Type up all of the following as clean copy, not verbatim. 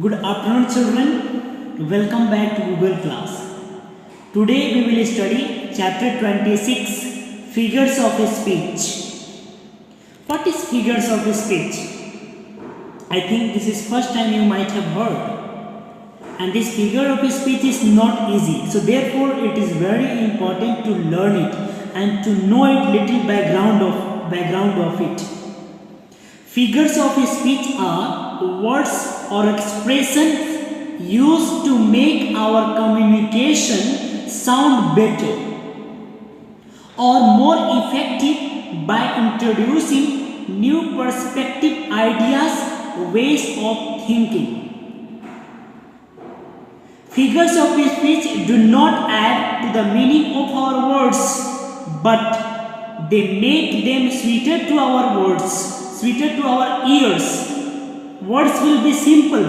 Good afternoon, children. Welcome back to Google class. Today we will study chapter 26, Figures of Speech. What is figures of speech? I think this is first time you might have heard. And this figure of speech is not easy. So therefore it is very important to learn it and to know it little background of it. Figures of speech are words or expressions used to make our communication sound better or more effective by introducing new perspective, ideas, ways of thinking. Figures of speech do not add to the meaning of our words, but they make them sweeter to our words, sweeter to our ears. Words will be simple,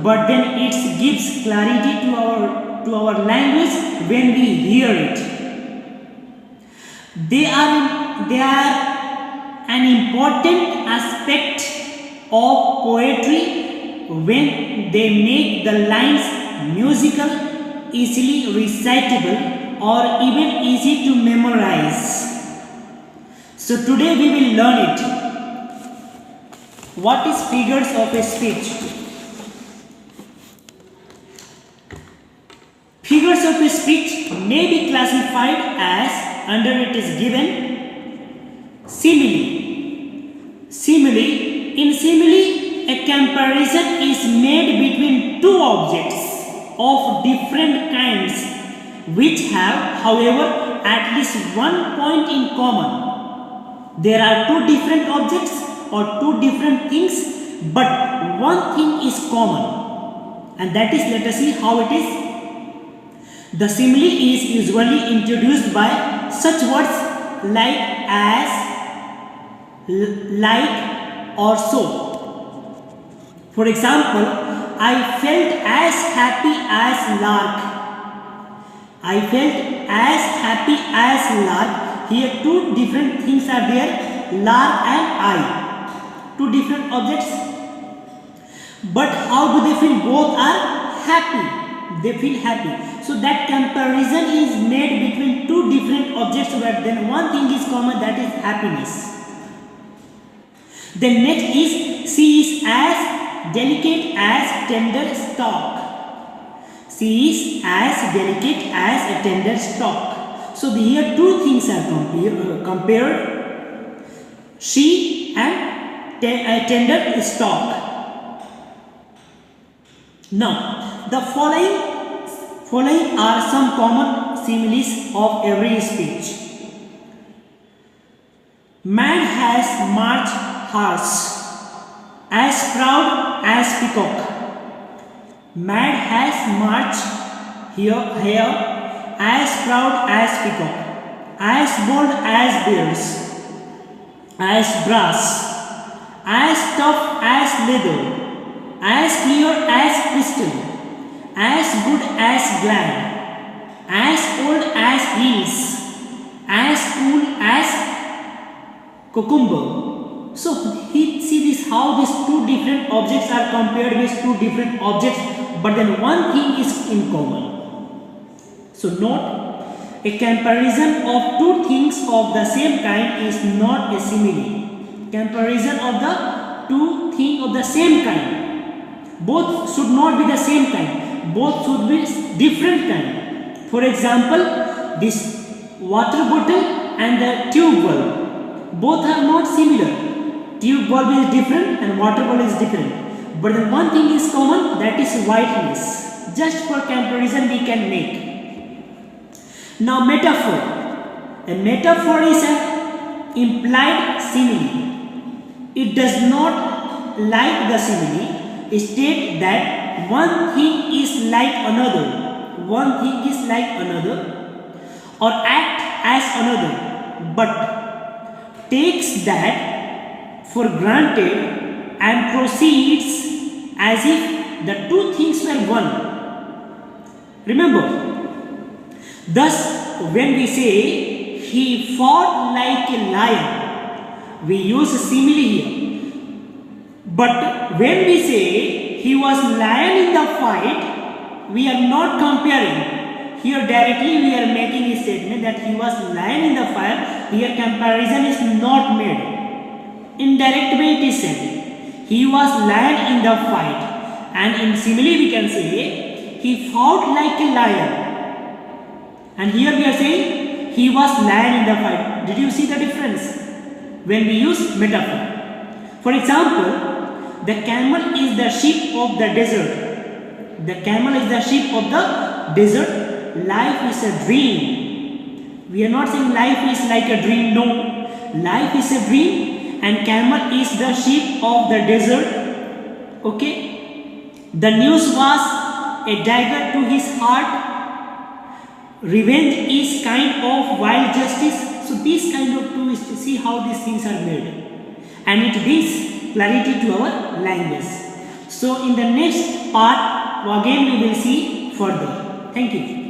but then it gives clarity to our language when we hear it. They are an important aspect of poetry when they make the lines musical, easily recitable, or even easy to memorize. So today we will learn it. What is figures of speech? Figures of speech may be classified as, under it is given, simile. In simile, a comparison is made between two objects of different kinds which have, however, at least one point in common. There are two different objects or two different things, but one thing is common, and that is, let us see how it is. The simile is usually introduced by such words like as, like, or so. For example, I felt as happy as lark. I felt as happy as lark. Here two different things are there, lark and I. Two different objects, but how do they feel? Both are happy. They feel happy. So that comparison is made between two different objects, but then one thing is common, that is happiness. Then next is, she is as delicate as tender stalk. She is as delicate as a tender stalk. So here two things are compared. She and a tender stalk. Now, the following are some common similes of every speech. Man has marched horse, as proud as peacock. Man has marched here, as proud as peacock, as bold as bears, as brass, as tough as leather, as clear as crystal, as good as glad, as old as hills, as cool as cucumber. So see this, how these two different objects are compared with two different objects, but then one thing is in common. So note, a comparison of two things of the same kind is not a simile. Comparison of the two things of the same kind. Both should not be the same kind. Both should be different kind. For example, this water bottle and the tube bulb. Both are not similar. Tube bulb is different and water bottle is different. But then one thing is common, that is whiteness. Just for comparison we can make. Now metaphor. A metaphor is an implied simile. It does not, like the simile, state that one thing is like another, or act as another, but takes that for granted and proceeds as if the two things were one. Remember, thus when we say he fought like a lion, we use simile here. But when we say he was lion in the fight, we are not comparing. Here directly we are making a statement that he was lion in the fire. Here comparison is not made. Indirect way it is said. He was lion in the fight. And in simile we can say he fought like a lion. And here we are saying he was lion in the fight. Did you see the difference when we use metaphor? For example, the camel is the sheep of the desert. The camel is the sheep of the desert. Life is a dream. We are not saying life is like a dream. No. Life is a dream and camel is the sheep of the desert. Okay. The news was a dagger to his heart. Revenge is kind of wild justice. So these kind of twists, see how these things are made. And it gives clarity to our language. So in the next part, again we will see further. Thank you.